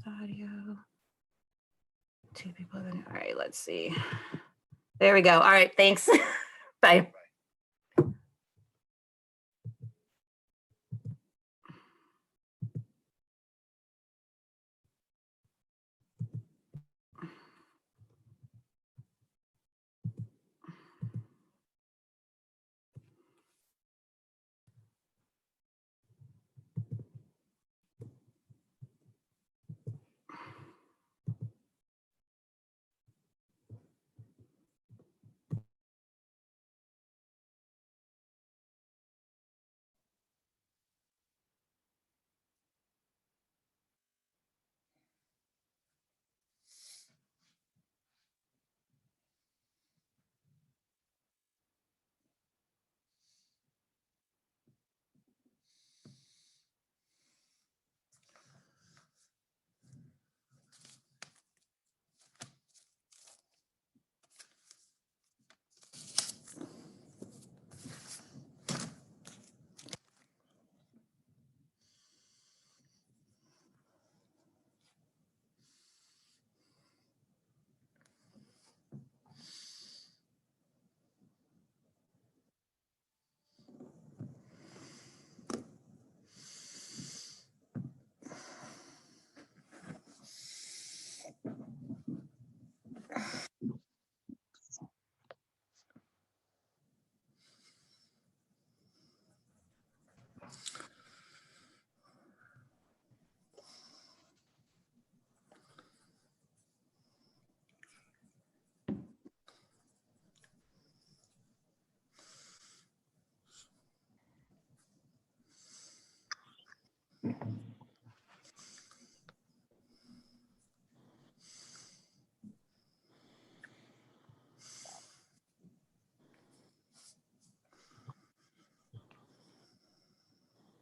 audio. Two people. All right, let's see. There we go. All right, thanks. Bye.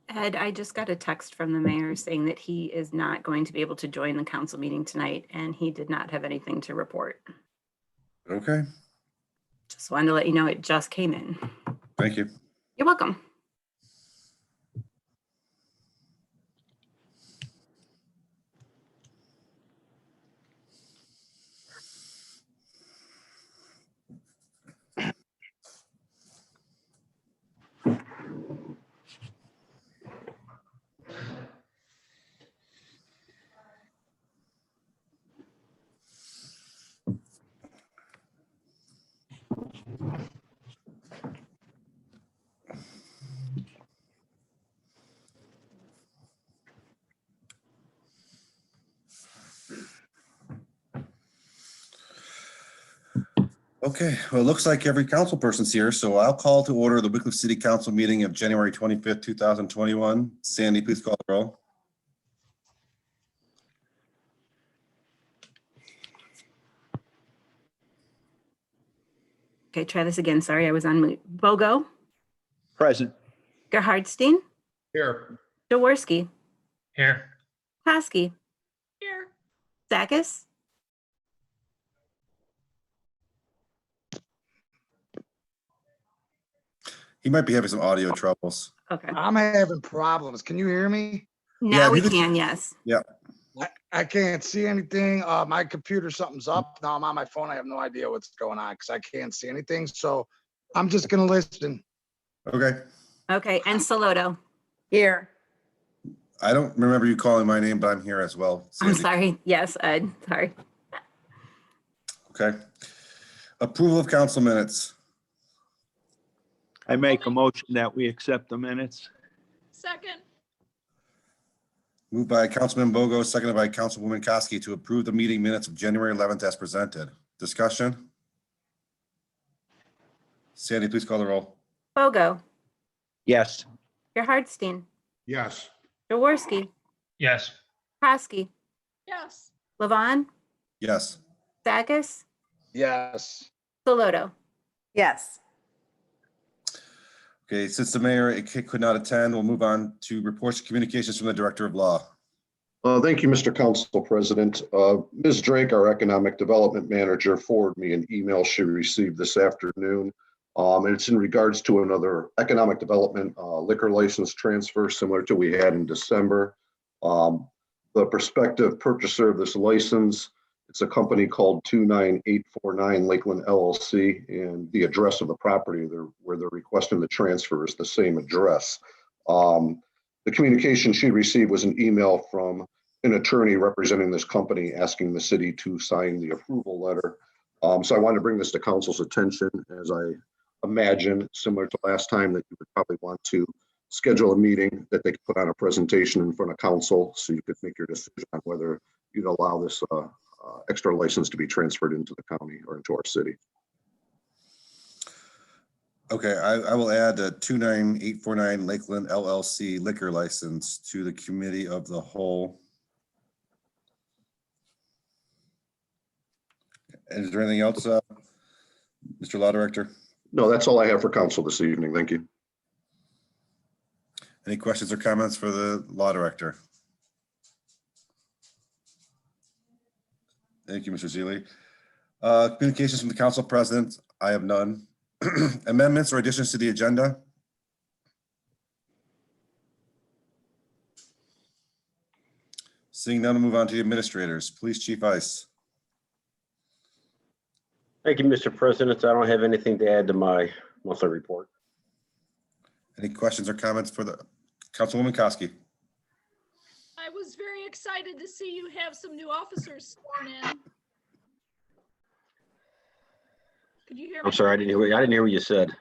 Ed, I just got a text from the mayor saying that he is not going to be able to join the council meeting tonight, and he did not have anything to report. Okay, Just wanted to let you know it just came in. thank you. You're welcome. Okay, well, it looks like every council person's here, so I'll call to order the Wickliffe City Council meeting of January 25th, 2021. Sandy, please call the roll. Okay, try this again. Sorry, I was on mute. Bogo, Present. Gerhardstein, Here. Jaworski, Here. Kosky, Here. Sakis, He might be having some audio troubles. okay. I'm having problems. Can you hear me? Now Yeah, we you could- can, yes. I can't see anything. My computer, something's up. Now I'm on my phone. I have no idea what's going on because I can't see anything. So I'm just gonna listen. Okay, Okay, and Saloto. Here. I don't remember you calling my name, but I'm here as well. I'm Sandy. sorry. Yes, Ed, sorry. Okay. Approval of council minutes. I make a motion that we accept the minutes. Second. Moved by Councilman Bogo, seconded by Councilwoman Kosky to approve the meeting minutes of January 11th as presented. Discussion? Sandy, please call the roll. Bogo, Yes. Gerhardstein, Yes. Jaworski, Yes. Kosky, Yes. Levon, Yes. Sakis, Yes. Saloto. Yes. Okay, since the mayor could not attend, we'll move on to reports and communications from the Director of Law. Thank you, Mr. Council President. Ms. Drake, our Economic Development Manager, forwarded me an email she received this afternoon. And it's in regards to another economic development liquor license transfer similar to we had in December. The the prospective purchaser of this license. It's a company called 29849 Lakeland LLC, and the address of the property where they're requesting the transfer is the same address. The communication she received was an email from an attorney representing this company asking the city to sign the approval letter. So I wanted to bring this to council's attention, as I imagine, similar to last time, that you would probably want to schedule a meeting that they could put on a presentation in front of council so you could make your decision on whether you'd allow this extra license to be transferred into the county or into our city. Okay, I will add a 29849 Lakeland LLC liquor license to the committee of the whole. And is there anything else, Mr. Law Director? No, that's all I have for council this evening. Thank you. Any questions or comments for the Law Director? Thank you, Mr. Zealy. Communications from the Council President, I have none. Amendments or additions to the agenda? Seeing none, we'll move on to the administrators. Police Chief Ice. Thank you, Mr. President. I don't have anything to add to my monthly report. Any questions or comments for the Councilwoman Koski? I was very excited to see you have some new officers sworn in. Could you hear me? I'm sorry, I didn't hear what you said.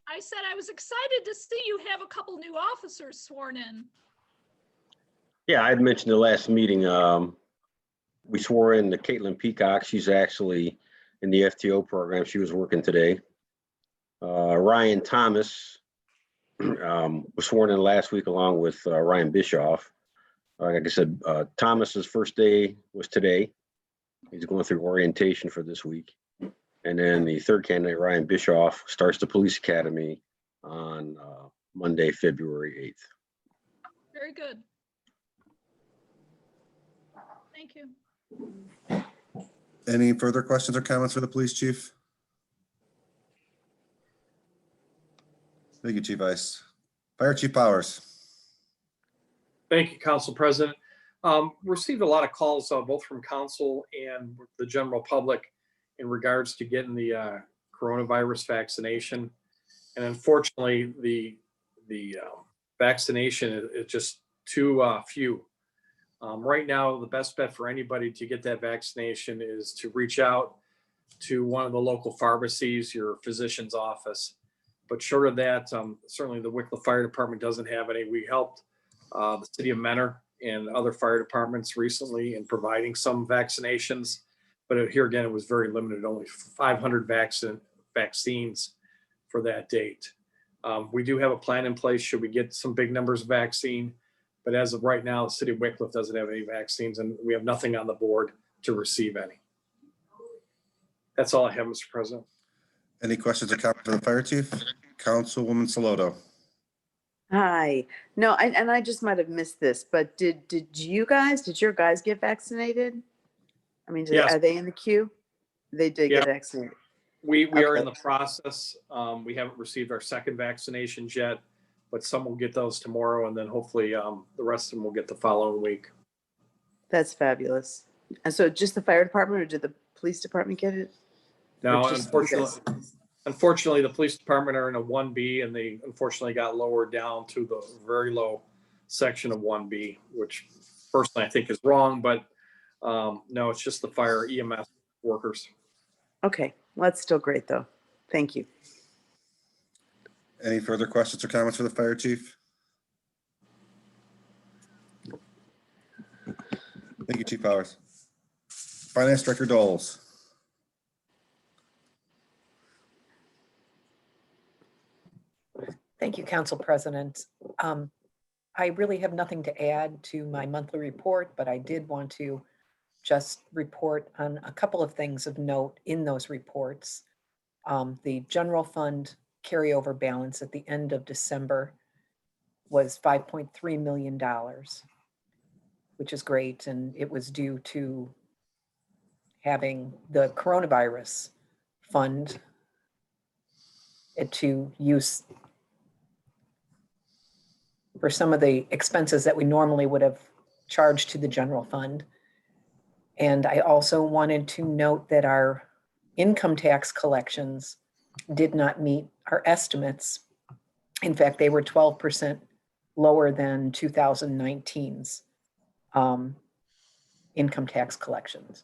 I said I was excited to see you have a couple new officers sworn in. Yeah, I had mentioned the last meeting. We swore in the Caitlin Peacock. She's actually in the FTO program. She was working today. Ryan Thomas was sworn in last week along with Ryan Bischoff. Like I said, Thomas's first day was today. He's going through orientation for this week. And then the third candidate, Ryan Bischoff, starts the police academy on Monday, February 8th. Very good. Thank you. Any further questions or comments for the police chief? Thank you, Chief Ice. Fire Chief Powers. Thank you, Council President. Received a lot of calls, both from council and the general public, in regards to getting the coronavirus vaccination. And unfortunately, the vaccination is just too few. Right now, the best bet for anybody to get that vaccination is to reach out to one of the local pharmacies, your physician's office. But short of that, certainly the Wickliffe Fire Department doesn't have any. We helped the city of Mentor and other fire departments recently in providing some vaccinations. But here again, it was very limited, only 500 vaccines for that date. We do have a plan in place should we get some big numbers of vaccine. But as of right now, the city of Wickliffe doesn't have any vaccines, and we have nothing on the board to receive any. That's all I have, Mr. President. Any questions or comments for the fire chief? Councilwoman Saloto. Hi. No, and I just might have missed this, but did your guys get vaccinated? I mean, Yes. Are they in the queue? They did get vaccinated. We are in Okay. the process. We haven't received our second vaccinations yet, but some will get those tomorrow, and then hopefully the rest of them will get the following week. That's fabulous. And so just the fire department, or did the police department get it? Now, Or just you guys? unfortunately, the police department are in a 1B, and they unfortunately got lowered down to the very low section of 1B, which personally I think is wrong, but no, it's just the fire EMS workers. Okay, well, that's still great though. Thank you. Any further questions or comments for the fire chief? Thank you, Chief Powers. Finance Director Doles. Thank you, Council President. I really have nothing to add to my monthly report, but I did want to just report on a couple of things of note in those reports. The general fund carryover balance at the end of December was $5.3 million, which is great. And it was due to having the coronavirus fund to use for some of the expenses that we normally would have charged to the general fund. And I also wanted to note that our income tax collections did not meet our estimates. In fact, they were 12% lower than 2019's income tax collections.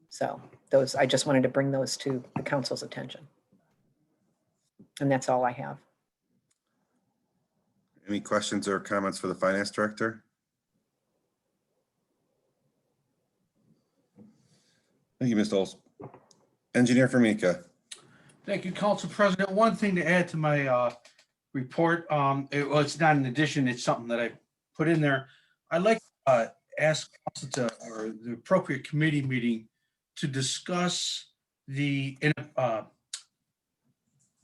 So those, I just wanted to bring those to the council's attention. And that's all I have. Any questions or comments for the finance director? Thank you, Ms. Knowles. Engineer Formica. Thank you, Council President. One thing to add to my report, it's not an addition, it's something that I put in there. I'd like to ask council or the appropriate committee meeting to discuss the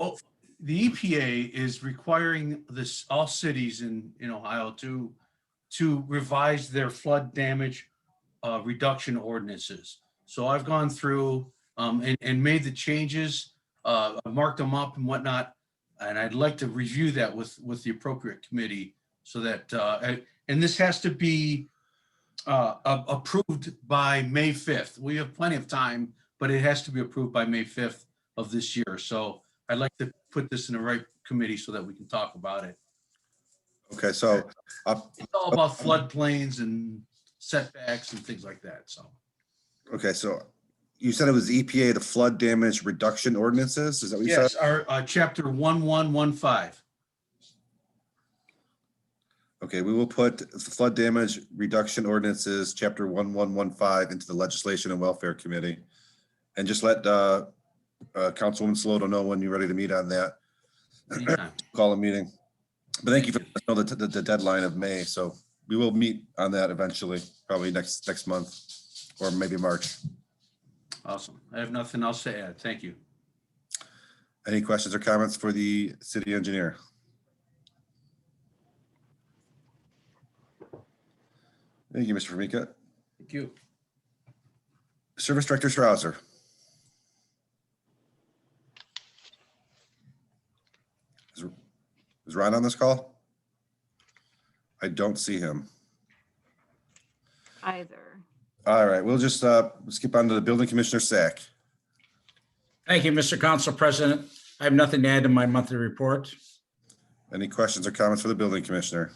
EPA is requiring all cities in Ohio to revise their flood damage reduction ordinances. So I've gone through and made the changes, marked them up and whatnot, and I'd like to review that with the appropriate committee so that and this has to be approved by May 5th. We have plenty of time, but it has to be approved by May 5th of this year. So I'd like to put this in the right committee so that we can talk about it. Okay, so It's all about floodplains and setbacks and things like that, so. okay, so you said it was EPA, the flood damage reduction ordinances? Is that what you said? Yes, our chapter 1115. Okay, we will put the flood damage reduction ordinances, chapter 1115 into the Legislation and Welfare Committee. And just let Councilwoman Sloto know when you're ready to meet on that. Anytime. Call a meeting. But thank you for the deadline of May. So we will meet on that eventually, probably next month or maybe March. Awesome. I have nothing else to add. Thank you. Any questions or comments for the city engineer? Thank you, Mr. Formica. Thank you. Service Director Strouser. Is Ron on this call? I don't see him. Either. All right, we'll just skip on to the Building Commissioner Sack. Thank you, Mr. Council President. I have nothing to add to my monthly report. Any questions or comments for the Building Commissioner?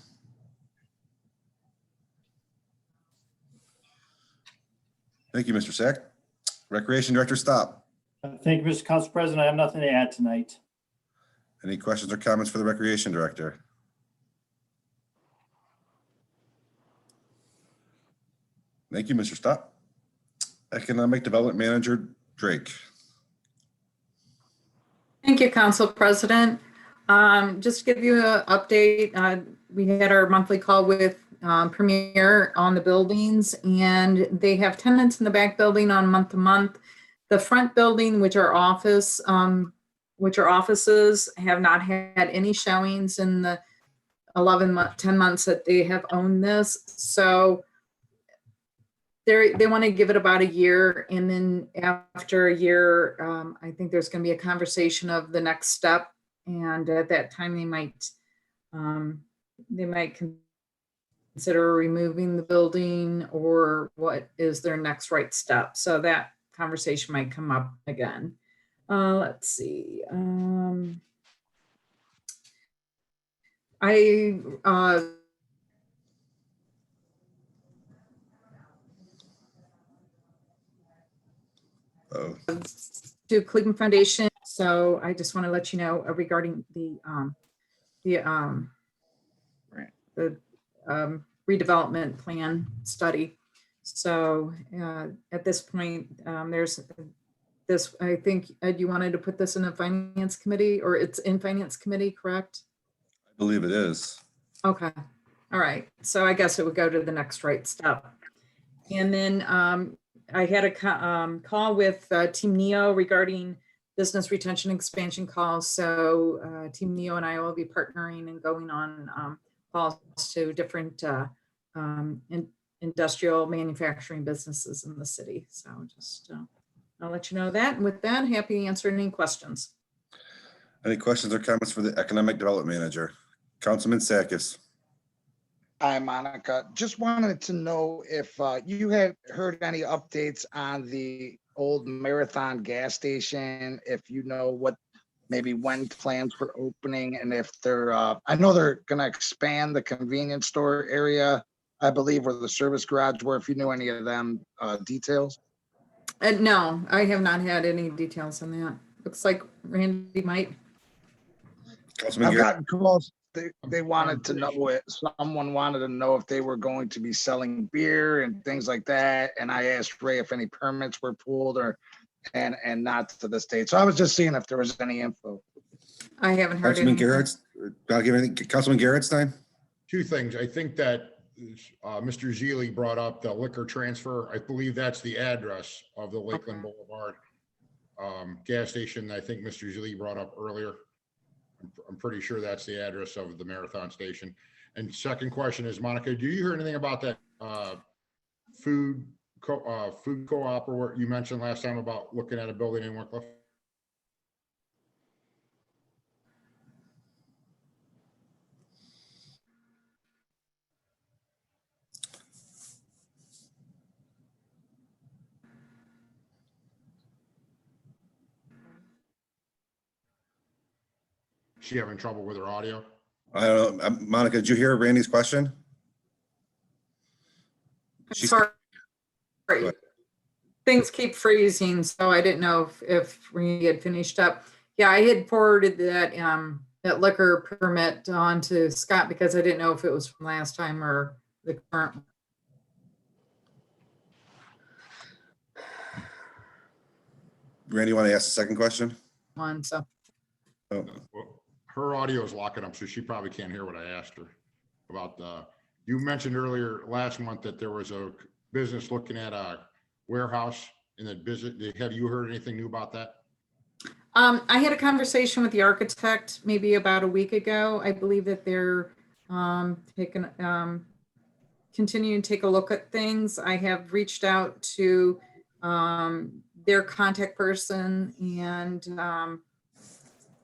Thank you, Mr. Sack. Recreation Director Stop. Thank you, Mr. Council President. I have nothing to add tonight. Any questions or comments for the Recreation Director? Thank you, Mr. Stop. Economic Development Manager Drake. Thank you, Council President. Just to give you an update, we had our monthly call with Premier on the buildings, and they have tenants in the back building on month to month. The front building, which are offices, have not had any showings in the 10 months that they have owned this. So they want to give it about a year, and then after a year, I think there's going to be a conversation of the next step, and at that time they might consider removing the building or what is their next right step. So that conversation might come up again. Let's see. To Cleveland Foundation. So I just want to let you know regarding the redevelopment plan study. So at this point, there's this, I think, Ed, you wanted to put this in a finance committee, or it's in finance committee, correct? I believe it is. Okay. All right. So I guess it would go to the next right step. And then I had a call with Team NEO regarding business retention expansion calls. So Team NEO and I will be partnering and going on calls to different industrial manufacturing businesses in the city. So just I'll let you know that. And with that, happy to answer any questions. Any questions or comments for the Economic Development Manager? Councilman Sakis. Hi, Monica. Just wanted to know if you had heard any updates on the old Marathon gas station, if you know what, maybe when plans for opening, and if they're, I know they're gonna expand the convenience store area, I believe, where the service garage were, if you knew any of them details. No, I have not had any details on that. Looks like Randy might. Councilman I've Garrett, gotten calls. They wanted to know it. Someone wanted to know if they were going to be selling beer and things like that. And I asked Ray if any permits were pulled or, and not to this date. So I was just seeing if there was any info. I haven't heard Councilman anything. Garrett, I'll give anything, Councilman Garrettstein? Two things. I think that Mr. Zeely brought up the liquor transfer. I believe that's the address of the Lakeland Boulevard gas station. I think Mr. Zeely brought up earlier. I'm pretty sure that's the address of the Marathon station. And second question is, Monica, do you hear anything about that food co-op or what you mentioned last time about looking at a building in Wickliffe? She having trouble with her audio? I don't know. Monica, did you hear Randy's question? She's- Sorry. ahead. Things keep freezing, so I didn't know if Randy had finished up. Yeah, I had forwarded that that liquor permit on to Scott because I didn't know if it was from last time or the current. Randy, you want to ask the second question? One, so Oh, Well, her audio is locking up, so she probably can't hear what I asked her about you mentioned earlier last month that there was a business looking at a warehouse in the business. Have you heard anything new about that? I had a conversation with the architect maybe about a week ago. I believe that they're taking continuing to take a look at things. I have reached out to their contact person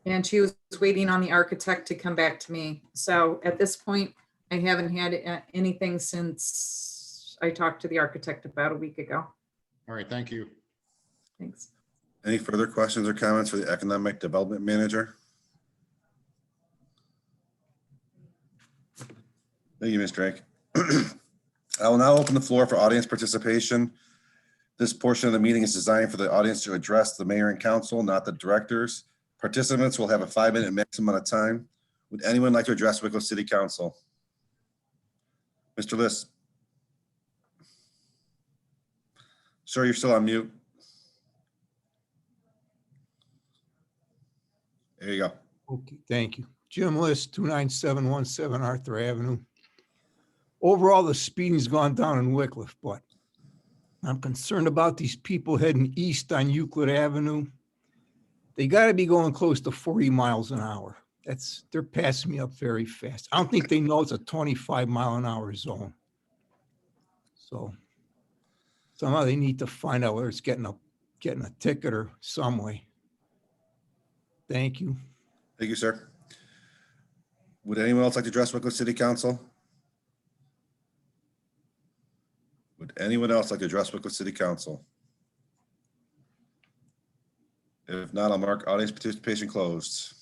and she was waiting on the architect to come back to me. So at this point, I haven't had anything since I talked to the architect about a week ago. All right, thank you. Thanks. any further questions or comments for the Economic Development Manager? Thank you, Ms. Drake. I will now open the floor for audience participation. This portion of the meeting is designed for the audience to address the mayor and council, not the directors. Participants will have a 5-minute maximum amount of time. Would anyone like to address Wickliffe City Council? Mr. List. Sir, you're still on mute. There you go. Okay, thank you. Jim List, 29717 Arthur Avenue. Overall, the speeding's gone down in Wickliffe, but I'm concerned about these people heading east on Euclid Avenue. They got to be going close to 40 miles an hour. They're passing me up very fast. I don't think they know it's a 25-mile-an-hour zone. So somehow they need to find out whether it's getting a ticket or some way. Thank you. Thank you, sir. Would anyone else like to address Wickliffe City Council? Would anyone else like to address Wickliffe City Council? If not, I'll mark audience participation closed.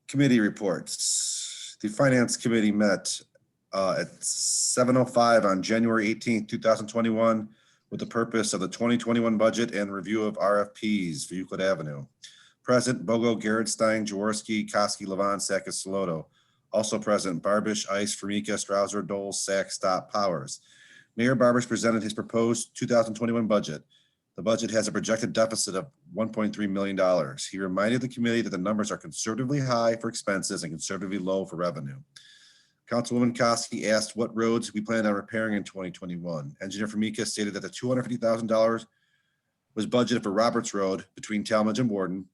Committee reports. The Finance Committee met at 7:05 on January 18th, 2021 with the purpose of the 2021 budget and review of RFPs for Euclid Avenue. Present, Bogo, Garrettstein, Jaworski, Koski, Levon, Sakis, Saloto. Also present, Barbish, Ice, Formica, Strouser, Dole, Sack, Stop, Powers. Mayor Barbish presented his proposed 2021 budget. The budget has a projected deficit of $1.3 million. He reminded the committee that the numbers are conservatively high for expenses and conservatively low for revenue. Councilwoman Koski asked what roads we plan on repairing in 2021. Engineer Formica stated that the $250,000 was budgeted for Roberts Road between Talmadge and Warden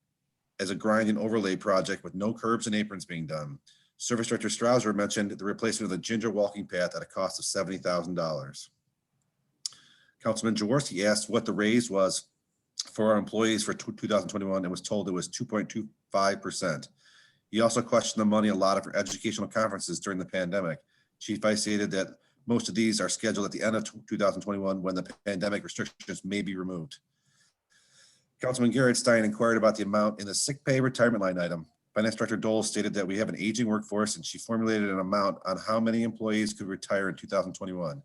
as a grind and overlay project with no curbs and aprons being done. Service Director Strouser mentioned the replacement of the Ginger walking path at a cost of $70,000. Councilman Jaworski asked what the raise was for our employees for 2021 and was told it was 2.25%. He also questioned the money allotted for educational conferences during the pandemic. Chief Ice stated that most of these are scheduled at the end of 2021 when the pandemic restrictions may be removed. Councilman Garrett Stein inquired about the amount in the sick pay retirement line item. Finance Director Dole stated that we have an aging workforce and she formulated an amount on how many employees could retire in 2021.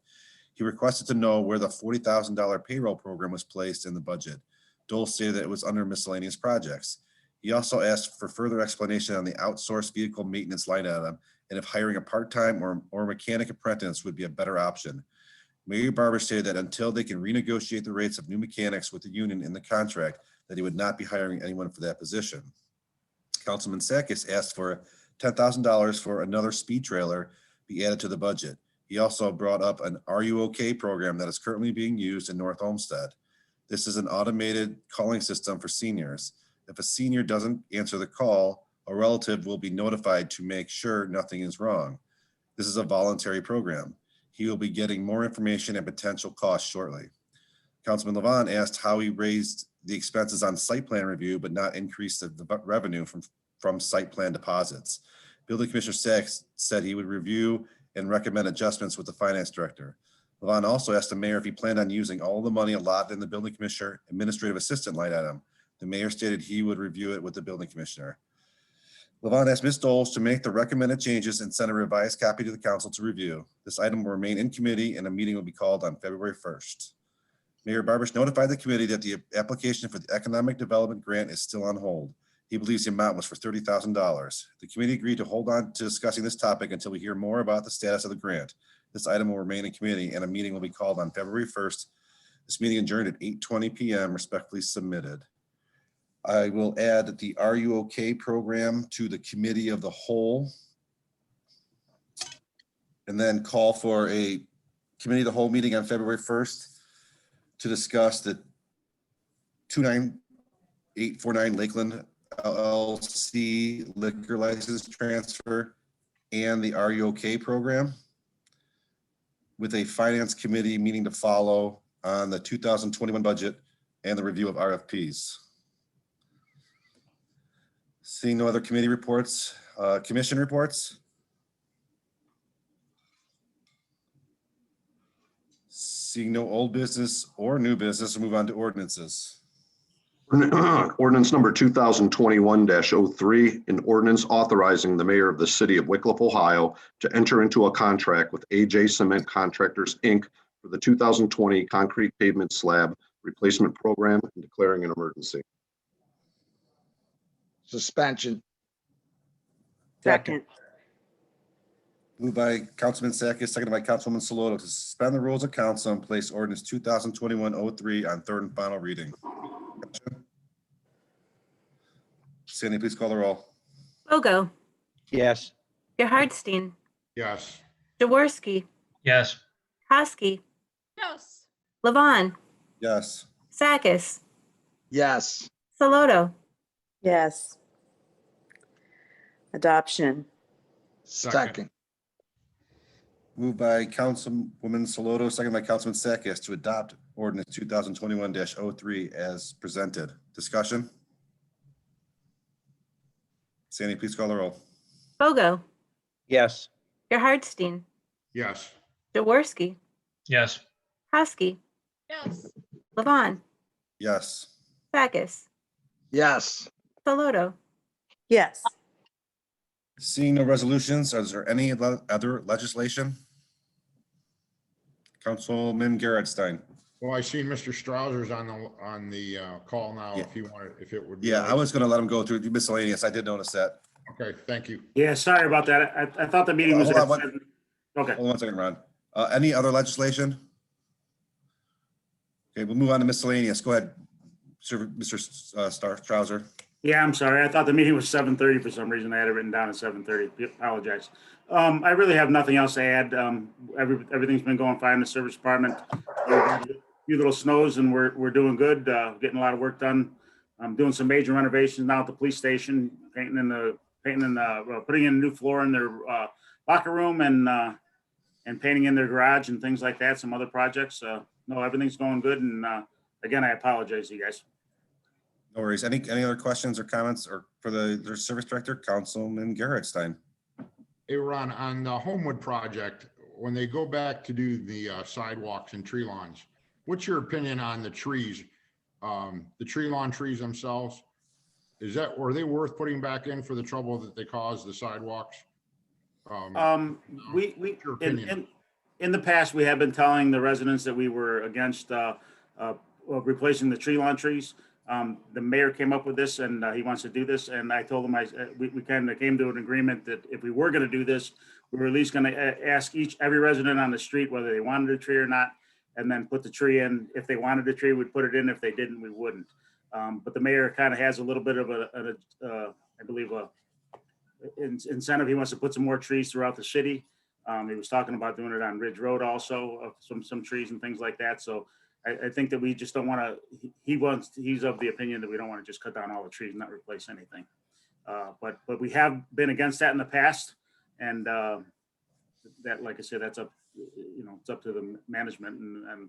He requested to know where the $40,000 payroll program was placed in the budget. Dole stated that it was under miscellaneous projects. He also asked for further explanation on the outsourced vehicle maintenance line item and if hiring a part-time or mechanic apprentice would be a better option. Mayor Barber stated that until they can renegotiate the rates of new mechanics with the union in the contract, that he would not be hiring anyone for that position. Councilman Sakis asked for $10,000 for another speed trailer be added to the budget. He also brought up an Are You OK program that is currently being used in North Olmsted. This is an automated calling system for seniors. If a senior doesn't answer the call, a relative will be notified to make sure nothing is wrong. This is a voluntary program. He will be getting more information and potential costs shortly. Councilman Levon asked how he raised the expenses on site plan review, but not increase the revenue from site plan deposits. Building Commissioner Sachs said he would review and recommend adjustments with the finance director. Levon also asked the mayor if he planned on using all the money allotted in the building commissioner administrative assistant line item. The mayor stated he would review it with the building commissioner. Levon asked Ms. Doles to make the recommended changes and send a revised copy to the council to review. This item will remain in committee and a meeting will be called on February 1st. Mayor Barbish notified the committee that the application for the economic development grant is still on hold. He believes the amount was for $30,000. The committee agreed to hold on to discussing this topic until we hear more about the status of the grant. This item will remain in committee and a meeting will be called on February 1st. This meeting adjourned at 8:20 p.m. respectfully submitted. I will add the Are You OK program to the committee of the whole. And then call for a committee of the whole meeting on February 1st to discuss the 29849 Lakeland LLC liquor license transfer and the Are You OK program, with a finance committee meeting to follow on the 2021 budget and the review of RFPs. Seeing no other committee reports, commission reports. Seeing no old business or new business, we'll move on to ordinances. Ordinance number 2021-03, an ordinance authorizing the mayor of the city of Wickliffe, Ohio to enter into a contract with AJ Cement Contractors, Inc. for the 2020 concrete pavement slab replacement program and declaring an emergency. Suspension. Second. Moved by Councilman Sakis, seconded by Councilwoman Saloto to suspend the rules of council and place ordinance 2021-03 on third and final reading. Sandy, please call the roll. Bogo, Yes. Gerhardstein, Yes. Jaworski, Yes. Hosky, Yes. Levon, Yes. Sakis, Yes. Saloto, Yes. Adoption. Second. Moved by Councilwoman Saloto, seconded by Councilman Sakis to adopt ordinance 2021-03 as presented. Discussion? Sandy, please call the roll. Bogo, Yes. Gerhardstein, Yes. Jaworski, Yes. Hosky, Yes. Levon, Yes. Sakis, Yes. Saloto, Yes. Seeing no resolutions, is there any other legislation? Councilman Gerhardstein. Well, I see Mr. Strausser's on the call now. Yeah. If you want, if it would be. Yeah, I was gonna let him go through miscellaneous. I did notice that. Okay, thank you. Yeah, sorry about that. I thought the meeting was Hold at on, what- 7. Okay. Hold on 1 second, Ron. Any other legislation? Okay, we'll move on to miscellaneous. Go ahead, Mr. Strausser. Yeah, I'm sorry. I thought the meeting was 7:30 for some reason. I had it written down at 7:30. Apologize. I really have nothing else to add. Everything's been going fine in the service department. A few little snows and we're doing good, getting a lot of work done. I'm doing some major renovations now at the police station, putting in a new floor in their locker room and painting in their garage and things like that, some other projects. No, everything's going good. And again, I apologize to you guys. No worries. Any other questions or comments or for their service director, Councilman Gerhardstein? Hey, Ron, on the Homewood project, when they go back to do the sidewalks and tree lawns, what's your opinion on the trees? The tree lawn trees themselves? Were they worth putting back in for the trouble that they caused the sidewalks? Your opinion? In the past, we have been telling the residents that we were against replacing the tree lawn trees. The mayor came up with this and he wants to do this. And I told him, we kind of came to an agreement that if we were going to do this, we were at least going to ask every resident on the street whether they wanted a tree or not, and then put the tree in. If they wanted a tree, we'd put it in. If they didn't, we wouldn't. But the mayor kind of has a little bit of I believe, incentive. He wants to put some more trees throughout the city. He was talking about doing it on Ridge Road also, some trees and things like that. So I think that we just don't want to, he's of the opinion that we don't want to just cut down all the trees and not replace anything. But we have been against that in the past. And that, like I said, that's up, it's up to the management. And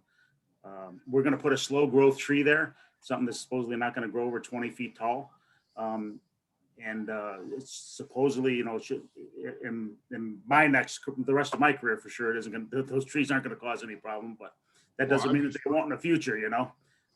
we're going to put a slow growth tree there, something that's supposedly not going to grow over 20 feet tall. And it's supposedly, it should, in the rest of my career, for sure, it isn't going to, those trees aren't going to cause any problem, but that doesn't mean that they won't in the future, Yeah,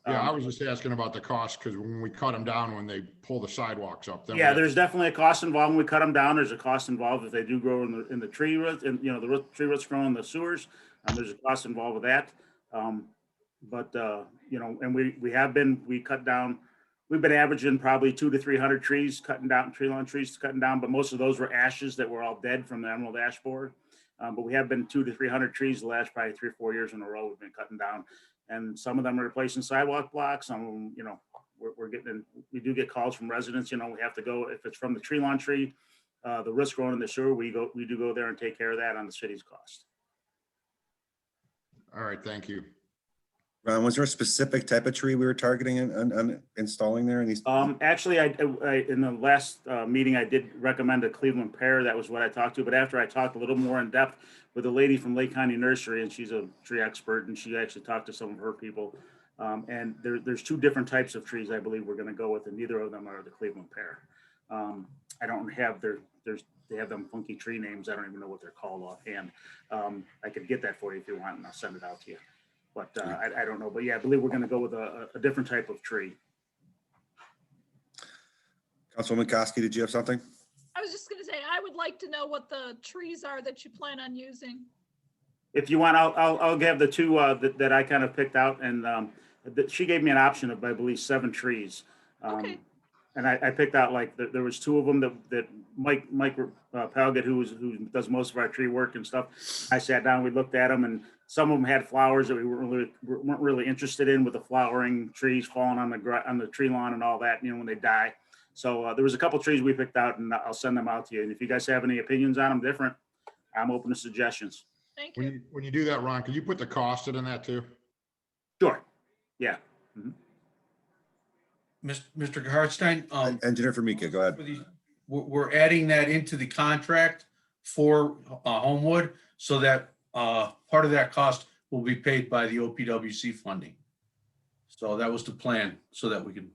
I was just asking about the cost, because when we cut them down, when they pull the sidewalks up. Then there's definitely a cost involved when we cut them down. There's a cost involved if they do grow in the tree roots, and the tree roots grow in the sewers. There's a cost involved with that. And we cut down. We've been averaging probably 200 to 300 trees tree lawn trees cutting down, but most of those were ashes that were all dead from the emerald ash borer. But we have been 200 to 300 trees the last probably 3 or 4 years in a row. We've been cutting down, and some of them are replacing sidewalk blocks. Some of them, we do get calls from residents. We have to go if it's from the tree lawn tree, the risk growing in the sewer. We do go there and take care of that on the city's cost. All right, thank you. Ron, was there a specific type of tree we were targeting and installing there in these? Actually, I in the last meeting, I did recommend a Cleveland pear. That was what I talked to. But after I talked a little more in depth with a lady from Lake County Nursery, and she's a tree expert, and she actually talked to some of her people. And there's 2 different types of trees I believe we're going to go with, and neither of them are the Cleveland pear. I don't have they have them funky tree names. I don't even know what they're called offhand. I could get that for you if you want, and I'll send it out to you. But I don't know. But yeah, I believe we're going to go with a different type of tree. Councilwoman Koski, did you have something? I was just going to say, I would like to know what the trees are that you plan on using. If you want, I'll have the 2 that I kind of picked out, and she gave me an option of, I believe, 7 trees. Okay. And I picked out there was 2 of them that Mike Palgett, who does most of our tree work and stuff. I sat down, we looked at them, and some of them had flowers that we weren't really interested in, with the flowering trees falling on the tree lawn and all that, when they die. So there was a couple trees we picked out, and I'll send them out to you. And if you guys have any opinions on them different, I'm open to suggestions. Thank you. When you do that, Ron, could you put the cost in that too? Sure. Yeah. Mm-hmm. Mr. Hartstein, Engineer Formica, go ahead. We're adding that into the contract for Homewood, so that part of that cost will be paid by the OPWC funding. So that was the plan, so that we can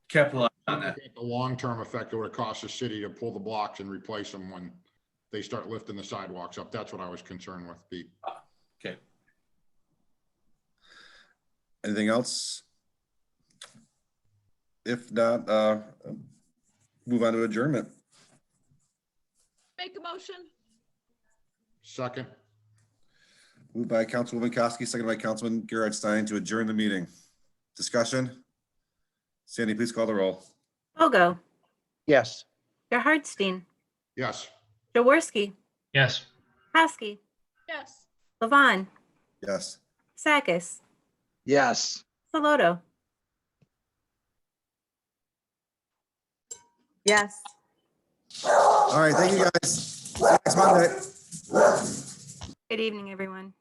capitalize on that. The long-term effect of what it costs the city to pull the blocks and replace them when they start lifting the sidewalks up. That's what I was concerned with, Pete. Okay. Anything else? If not, move on to adjournment. Make a motion. Second. Moved by Councilwoman Koski, seconded by Councilman Gerhardstein to adjourn the meeting. Discussion? Sandy, please call the roll. Bogo, Yes. Gerhardstein, Yes. Jaworski, Yes. Koski, Yes. Levon, Yes. Sakis, Yes. Saloto. Yes. All right, thank you guys. See you next Monday. Good evening, everyone.